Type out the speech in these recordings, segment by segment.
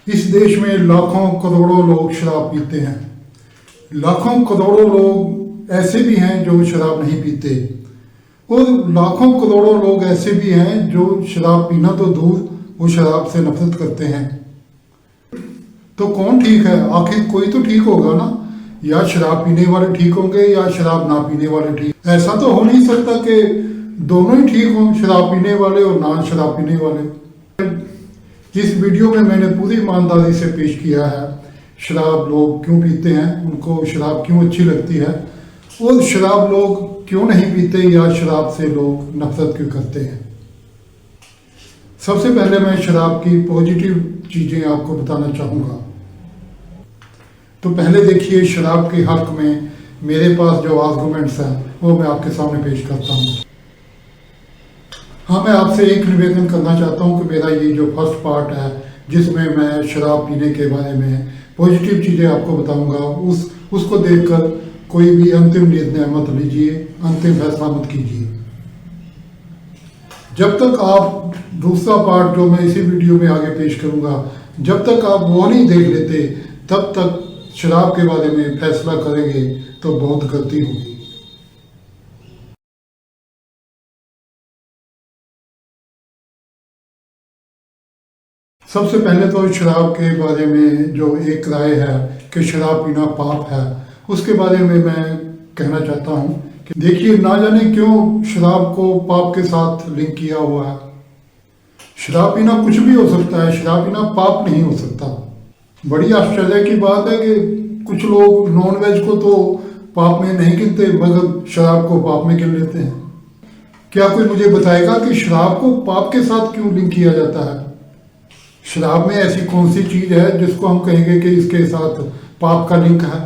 इस देश में लाखों करोड़ों लोग शराब पीते हैं। लाखों करोड़ों लोग ऐसे भी हैं जो शराब नहीं पीते और लाखों करोड़ों लोग ऐसे भी हैं जो शराब पीना तो दूर, वो शराब से नफरत करते हैं। तो कौन ठीक है? आखिर कोई तो ठीक होगा ना। या शराब पीने वाले ठीक होंगे या शराब ना पीने वाले ठीक। ऐसा तो हो नहीं सकता कि दोनों ही ठीक हों, शराब पीने वाले और ना शराब पीने वाले। इस वीडियो में मैंने पूरी ईमानदारी से पेश किया है शराब लोग क्यों पीते हैं, उनको शराब क्यों अच्छी लगती है और शराब लोग क्यों नहीं पीते या शराब से लोग नफरत क्यों करते हैं। सबसे पहले मैं शराब की पॉजिटिव चीज़ें आपको बताना चाहूँगा। तो पहले देखिए, शराब के हक में मेरे पास जो आर्गूमेंट्स हैं वो मैं आपके सामने पेश करता हूँ। हाँ, मैं आपसे एक निवेदन करना चाहता हूँ कि मेरा ये जो फर्स्ट पार्ट है जिसमें मैं शराब पीने के बारे में पॉजिटिव चीज़ें आपको बताऊँगा, उसको देखकर कोई भी अंतिम निर्णय मत लीजिए, अंतिम फैसला मत कीजिए। जब तक आप दूसरा पार्ट जो मैं इसी वीडियो में आगे पेश करूँगा, जब तक आप वो नहीं देख लेते तब तक शराब के बारे में फैसला करेंगे तो बहुत गलती होगी। सबसे पहले तो शराब के बारे में जो एक राय है कि शराब पीना पाप है, उसके बारे में मैं कहना चाहता हूँ कि देखिए, ना जाने क्यों शराब को पाप के साथ लिंक किया हुआ है। शराब पीना कुछ भी हो सकता है, शराब पीना पाप नहीं हो सकता। बड़ी आश्चर्य की बात है कि कुछ लोग नॉन वेज को तो पाप में नहीं गिनते मगर शराब को पाप में गिन लेते हैं। क्या कोई मुझे बताएगा कि शराब को पाप के साथ क्यों लिंक किया जाता है? शराब में ऐसी कौन सी चीज है जिसको हम कहेंगे कि इसके साथ पाप का लिंक है?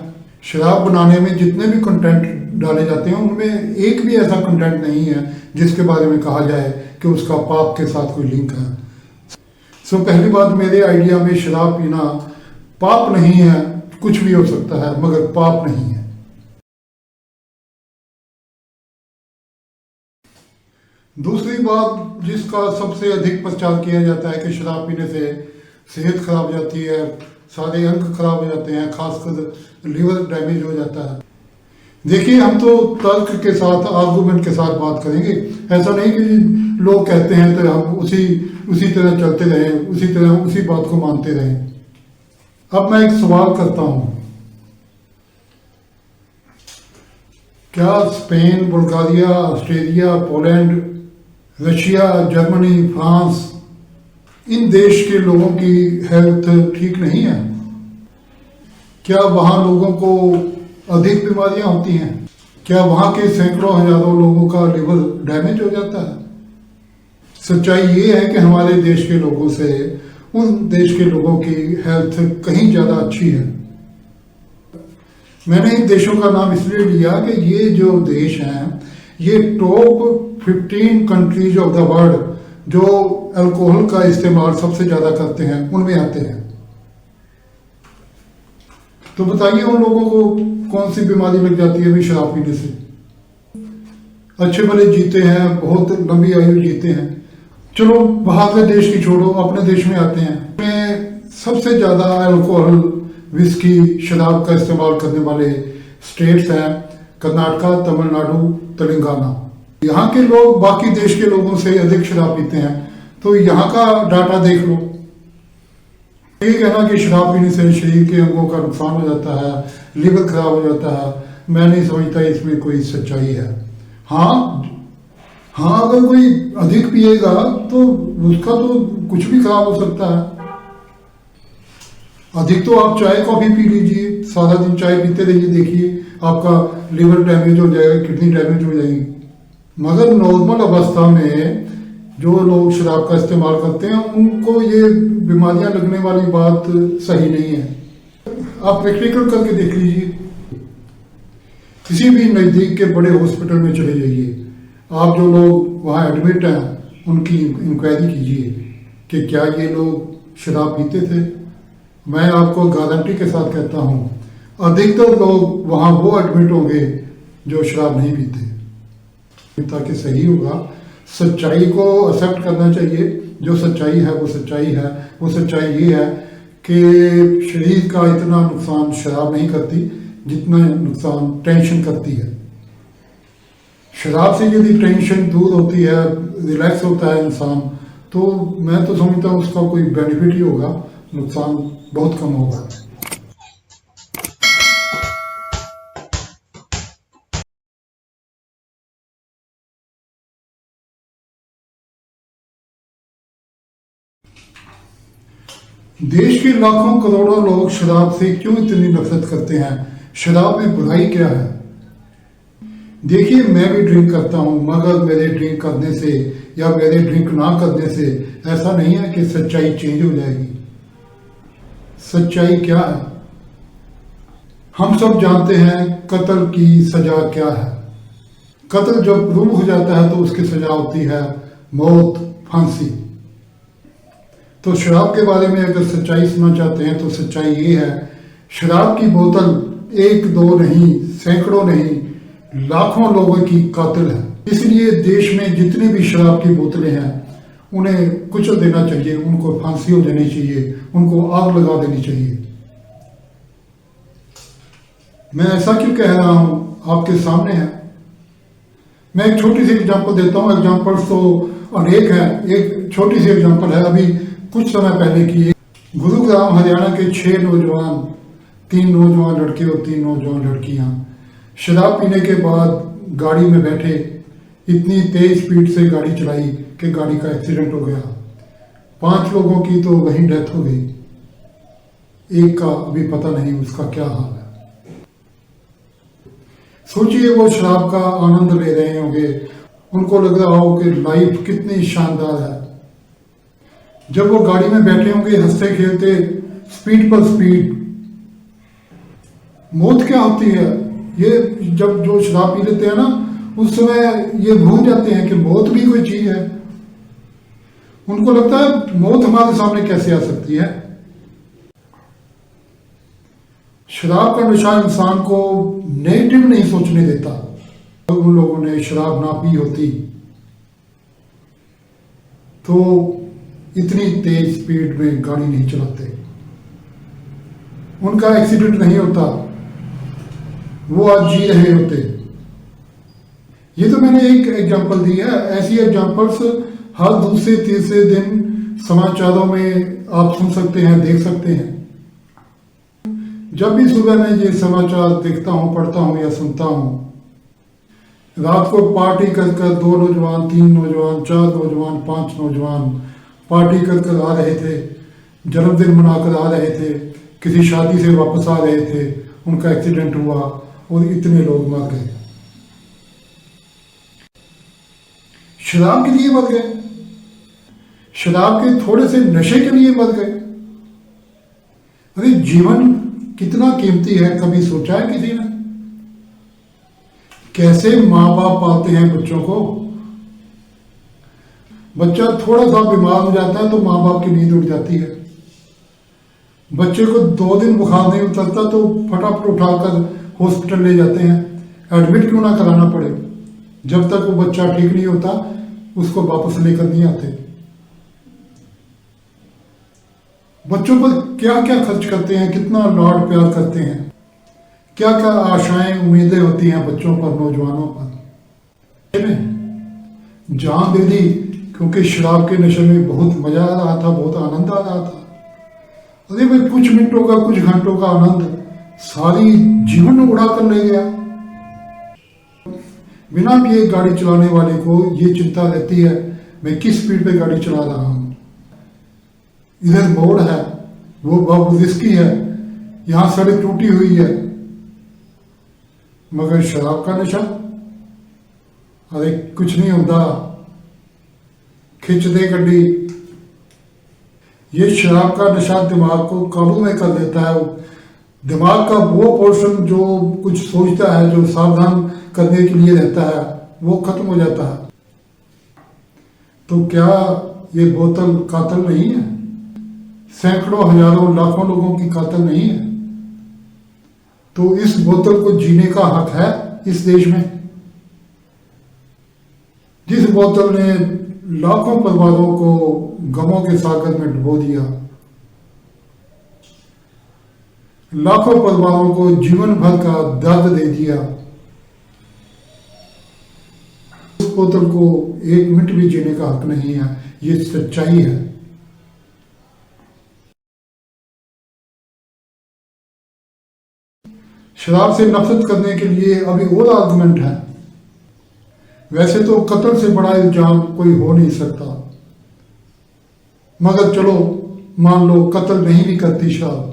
शराब बनाने में जितने भी कंटेंट डाले जाते हैं उनमें एक भी ऐसा कंटेंट नहीं है जिसके बारे में कहा जाए कि उसका पाप के साथ कोई लिंक है। सो पहली बात, मेरे आइडिया में शराब पीना पाप नहीं है। कुछ भी हो सकता है मगर पाप नहीं है। दूसरी बात जिसका सबसे अधिक प्रचार किया जाता है कि शराब पीने से सेहत खराब हो जाती है, सारे अंग खराब हो जाते हैं, खासकर लीवर डैमेज हो जाता है। देखिए, हम तो तर्क के साथ, आर्गूमेंट के साथ बात करेंगे। ऐसा नहीं कि लोग कहते हैं तो हम उसी तरह चलते रहें, उसी तरह उसी बात को मानते रहें। अब मैं एक सवाल करता हूं, क्या Spain, Bulgaria, Australia, Poland, Russia, Germany, France, इन देश के लोगों की हेल्थ ठीक नहीं है? क्या वहाँ लोगों को अधिक बीमारियां होती हैं? क्या वहाँ के सैकड़ों हजारों लोगों का लिवर डैमेज हो जाता है? सच्चाई ये है कि हमारे देश के लोगों से उन देश के लोगों की हेल्थ कहीं ज़्यादा अच्छी है। मैंने इन देशों का नाम इसलिए लिया कि ये जो देश हैं ये top 15 countries of the world जो अल्कोहल का इस्तेमाल सबसे ज़्यादा करते हैं उनमें आते हैं। तो बताइए, उन लोगों को कौन सी बीमारी लग जाती है भी शराब पीने से? अच्छे भले जीते हैं, बहुत लंबी आयु जीते हैं। चलो बाहर के देश की छोड़ो, अपने देश में आते हैं। में सबसे ज़्यादा अल्कोहल, विस्की, शराब का इस्तेमाल करने वाले स्टेट्स हैं कर्नाटका, तमिलनाडु, तेलंगाना। यहाँ के लोग बाकी देश के लोगों से अधिक शराब पीते हैं। तो यहाँ का डाटा देख लो। ये कहना कि शराब पीने से शरीर के अंगों का नुकसान हो जाता है, लिवर खराब हो जाता है, मैं नहीं समझता इसमें कोई सच्चाई है। हाँ, अगर कोई अधिक पिएगा तो उसका तो कुछ भी खराब हो सकता है। अधिक तो आप चाय कॉफी पी लीजिए, सारा दिन चाय पीते रहिए, देखिए आपका लिवर डैमेज हो जाएगा, किडनी डैमेज हो जाएगी। मगर नॉर्मल अवस्था में जो लोग शराब का इस्तेमाल करते हैं उनको ये बीमारियां लगने वाली बात सही नहीं है। आप प्रैक्टिकल करके देख लीजिए। किसी भी नज़दीक के बड़े हॉस्पिटल में चले जाइए, आप जो लोग वहाँ एडमिट हैं उनकी इंक्वायरी कीजिए कि क्या ये लोग शराब पीते थे। मैं आपको गारंटी के साथ कहता हूँ अधिकतर लोग वहाँ वो एडमिट होंगे जो शराब नहीं पीते। ताकि सही होगा, सच्चाई को एक्सेप्ट करना चाहिए। जो सच्चाई है वो सच्चाई है। वो सच्चाई ये है कि शरीर का इतना नुकसान शराब नहीं करती जितना नुकसान टेंशन करती है। शराब से यदि टेंशन दूर होती है, रिलैक्स होता है इंसान, तो मैं तो समझता हूँ उसका कोई बेनिफिट ही होगा, नुकसान बहुत कम होगा। देश के लाखों करोड़ों लोग शराब से क्यों इतनी नफरत करते हैं? शराब में बुराई क्या है? देखिए, मैं भी ड्रिंक करता हूँ, मगर मेरे ड्रिंक करने से या मेरे ड्रिंक ना करने से ऐसा नहीं है कि सच्चाई चेंज हो जाएगी। सच्चाई क्या है? हम सब जानते हैं कत्ल की सजा क्या है। कत्ल जब प्रूव हो जाता है तो उसकी सजा होती है मौत, फांसी। तो शराब के बारे में अगर सच्चाई सुनना चाहते हैं तो सच्चाई ये है, शराब की बोतल एक दो नहीं, सैकड़ों नहीं, लाखों लोगों की कातिल है। इसलिए देश में जितनी भी शराब की बोतलें हैं उन्हें कुचल देना चाहिए, उनको फांसी हो जानी चाहिए, उनको आग लगा देनी चाहिए। मैं ऐसा क्यों कह रहा हूं, आपके सामने है। मैं एक छोटी सी एग्जांपल देता हूं। एग्जांपल्स तो अनेक है, एक छोटी सी एग्जांपल है अभी कुछ समय पहले की। गुरुग्राम हरियाणा के 6 नौजवान, 3 नौजवान लड़के और 3 नौजवान लड़कियां शराब पीने के बाद गाड़ी में बैठे, इतनी तेज स्पीड से गाड़ी चलाई कि गाड़ी का एक्सीडेंट हो गया। 5 लोगों की तो वहीं डेथ हो गई, एक का अभी पता नहीं उसका क्या हाल है। सोचिए, वो शराब का आनंद ले रहे होंगे, उनको लग रहा हो कि लाइफ कितनी शानदार है। जब वो गाड़ी में बैठे होंगे हंसते खेलते, स्पीड पर स्पीड, मौत क्या होती है ये जब जो शराब पी लेते हैं ना, उस समय ये भूल जाते हैं कि मौत भी कोई चीज है। उनको लगता है मौत हमारे सामने कैसे आ सकती है। शराब का नशा इंसान को नेगेटिव नहीं सोचने देता। उन लोगों ने शराब ना पी होती तो इतनी तेज स्पीड में गाड़ी नहीं चलाते, उनका एक्सीडेंट नहीं होता, वो आज जी रहे होते। ये तो मैंने एक एग्जांपल दी है। ऐसी एग्जांपल्स हर दूसरे तीसरे दिन समाचारों में आप सुन सकते हैं, देख सकते हैं। जब भी सुबह मैं ये समाचार देखता हूँ, पढ़ता हूँ या सुनता हूँ, रात को पार्टी कर 2 नौजवान, 3 नौजवान, 4 नौजवान, 5 नौजवान पार्टी कर आ रहे थे, जन्मदिन मनाकर आ रहे थे, किसी शादी से वापस आ रहे थे, उनका एक्सीडेंट हुआ और इतने लोग मर गए। शराब के लिए मर गए, शराब के थोड़े से नशे के लिए मर गए। अरे जीवन कितना कीमती है, कभी सोचा है किसी ने? कैसे माँ बाप पालते हैं बच्चों को। बच्चा थोड़ा सा बीमार हो जाता है तो माँ बाप की नींद उड़ जाती है। बच्चे को 2 दिन बुखार नहीं उतरता तो फटाफट उठाकर हॉस्पिटल ले जाते हैं, एडमिट क्यों ना कराना पड़े। जब तक वो बच्चा ठीक नहीं होता उसको वापस लेकर नहीं आते। बच्चों पर क्या क्या खर्च करते हैं, कितना लाड प्यार करते हैं, क्या क्या आशाएं उम्मीदें होती हैं बच्चों पर, नौजवानों पर। जान दे दी क्योंकि शराब के नशे में बहुत मजा आ रहा था, बहुत आनंद आ रहा था। अरे भाई, कुछ मिनटों का, कुछ घंटों का आनंद सारी जीवन उड़ा कर ले गया। बिना भी एक गाड़ी चलाने वाले को ये चिंता रहती है मैं किस स्पीड पे गाड़ी चला रहा हूं, इधर मोड़ है, वो बहुत रिस्की है, यहां सड़क टूटी हुई है। मगर शराब का नशा, अरे कुछ नहीं होता, खिंच दे गड्डी। ये शराब का नशा दिमाग को काबू में कर देता है। दिमाग का वो पोर्शन जो कुछ सोचता है, जो सावधान करने के लिए रहता है, वो खत्म हो जाता है। तो क्या ये बोतल कातिल नहीं है? सैकड़ों, हजारों, लाखों लोगों की कातिल नहीं है? तो इस बोतल को जीने का हक है इस देश में। जिस बोतल ने लाखों परिवारों को गमों के सागर में डुबो दिया, लाखों परिवारों को जीवन भर का दर्द दे दिया। उस बोतल को 1 मिनट भी जीने का हक नहीं है। ये सच्चाई है। शराब से नफरत करने के लिए अभी और आर्गुमेंट है। वैसे तो कत्ल से बड़ा इल्जाम कोई हो नहीं सकता, मगर चलो मान लो कत्ल नहीं भी करती शराब,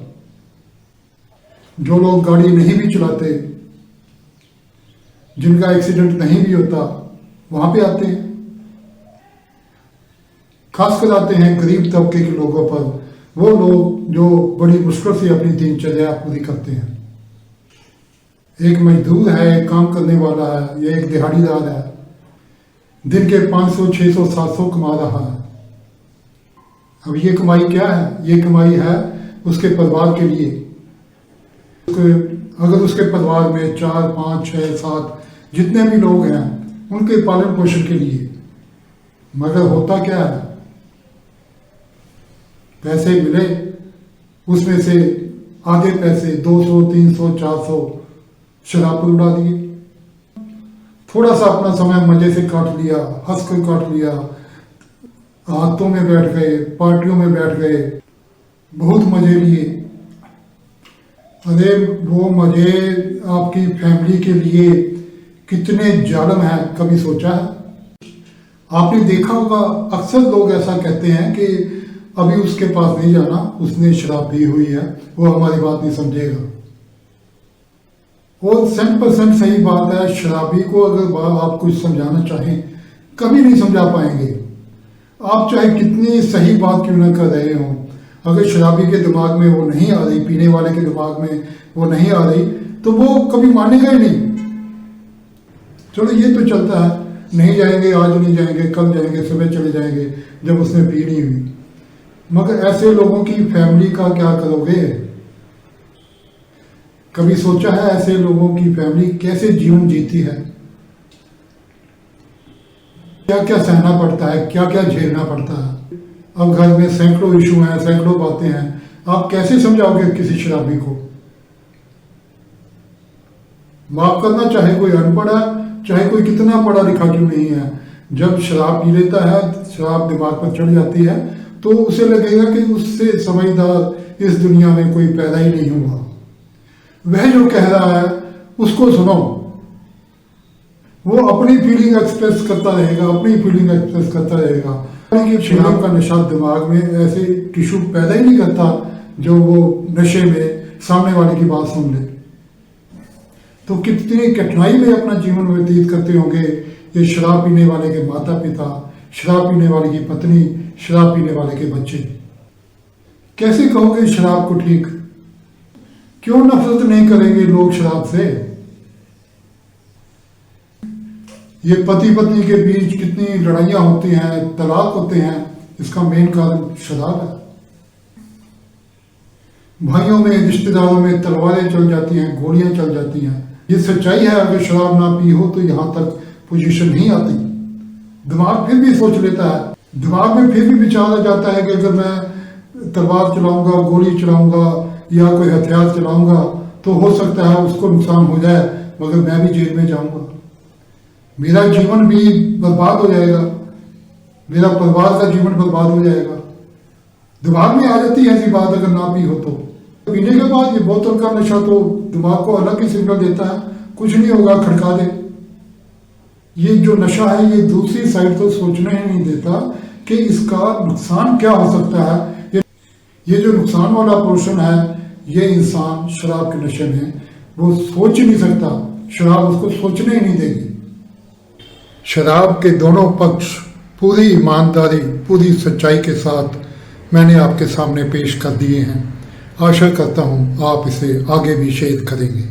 जो लोग गाड़ी नहीं भी चलाते, जिनका एक्सीडेंट नहीं भी होता, वहां पे आते हैं। खासकर आते हैं गरीब तबके के लोगों पर, वो लोग जो बड़ी मुश्किल से अपनी दिनचर्या पूरी करते हैं। एक मजदूर है, एक काम करने वाला है, या एक दिहाड़ीदार है, दिन के 500, 600, 700 कमा रहा है। अब ये कमाई क्या है? ये कमाई है उसके परिवार के लिए। अगर उसके परिवार में 4, 5, 6, 7 जितने भी लोग हैं, उनके पालन पोषण के लिए। मगर होता क्या है? पैसे मिले, उसमें से आधे पैसे 200, 300, 400 शराब पर उड़ा दिए। थोड़ा सा अपना समय मजे से काट लिया, हंस कर काट लिया, हाथों में बैठ गए, पार्टियों में बैठ गए, बहुत मजे लिए। अरे वो मजे आपकी फैमिली के लिए कितने जालिम हैं, कभी सोचा है? आपने देखा होगा अक्सर लोग ऐसा कहते हैं कि अभी उसके पास नहीं जाना, उसने शराब पी हुई है, वो हमारी बात नहीं समझेगा। और 100% सही बात है। शराबी को अगर आप कुछ समझाना चाहें, कभी नहीं समझा पाएंगे। आप चाहे कितनी सही बात क्यों ना कर रहे हो, अगर शराबी के दिमाग में वो नहीं आ रही, पीने वाले के दिमाग में वो नहीं आ रही, तो वो कभी मानेगा ही नहीं। चलो ये तो चलता है, नहीं जाएंगे, आज नहीं जाएंगे, कल जाएंगे, सुबह चले जाएंगे, जब उसने पी नहीं हुई। मगर ऐसे लोगों की फैमिली का क्या करोगे? कभी सोचा है ऐसे लोगों की फैमिली कैसे जीवन जीती है? क्या क्या सहना पड़ता है, क्या क्या झेलना पड़ता है। अब घर में सैकड़ों इशू हैं, सैकड़ों बातें हैं, आप कैसे समझाओगे किसी शराबी को? माफ करना, चाहे कोई अनपढ़ है, चाहे कोई कितना पढ़ा लिखा क्यों नहीं है, जब शराब पी लेता है, शराब दिमाग पर चढ़ जाती है, तो उसे लगेगा कि उससे समझदार इस दुनिया में कोई पैदा ही नहीं हुआ। वह जो कह रहा है उसको सुनो, वो अपनी फीलिंग एक्सप्रेस करता रहेगा, अपनी फीलिंग एक्सप्रेस करता रहेगा। शराब का नशा दिमाग में ऐसे टिश्यू पैदा ही नहीं करता जो वो नशे में सामने वाले की बात सुन ले। तो कितनी कठिनाई में अपना जीवन व्यतीत करते होंगे ये शराब पीने वाले के माता पिता, शराब पीने वाले की पत्नी, शराब पीने वाले के बच्चे। कैसे कहोगे शराब को ठीक? क्यों नफरत नहीं करेंगे लोग शराब से? ये पति पत्नी के बीच कितनी लड़ाइयां होती हैं, तलाक होते हैं, इसका मेन कारण शराब है। भाइयों में, रिश्तेदारों में तलवारें चल जाती हैं, गोलियां चल जाती हैं। ये सच्चाई है। अगर शराब ना पी हो तो यहां तक पोजीशन नहीं आती। दिमाग फिर भी सोच लेता है, दिमाग में फिर भी विचार आ जाता है कि अगर मैं तलवार चलाऊंगा, गोली चलाऊंगा या कोई हथियार चलाऊंगा तो हो सकता है उसको नुकसान हो जाए, मगर मैं भी जेल में जाऊंगा, मेरा जीवन भी बर्बाद हो जाएगा, मेरा परिवार का जीवन बर्बाद हो जाएगा। दिमाग में आ जाती है ऐसी बात अगर ना पी हो तो। पीने के बाद ये बोतल का नशा तो दिमाग को अलग ही सिग्नल देता है, कुछ नहीं होगा, खड़का दे। ये जो नशा है ये दूसरी साइड तो सोचने ही नहीं देता कि इसका नुकसान क्या हो सकता है। ये जो नुकसान वाला पोर्शन है, ये इंसान शराब के नशे में वो सोच ही नहीं सकता, शराब उसको सोचने ही नहीं देगी। शराब के दोनों पक्ष पूरी ईमानदारी, पूरी सच्चाई के साथ मैंने आपके सामने पेश कर दिए हैं। आशा करता हूँ आप इसे आगे भी शेयर करेंगे।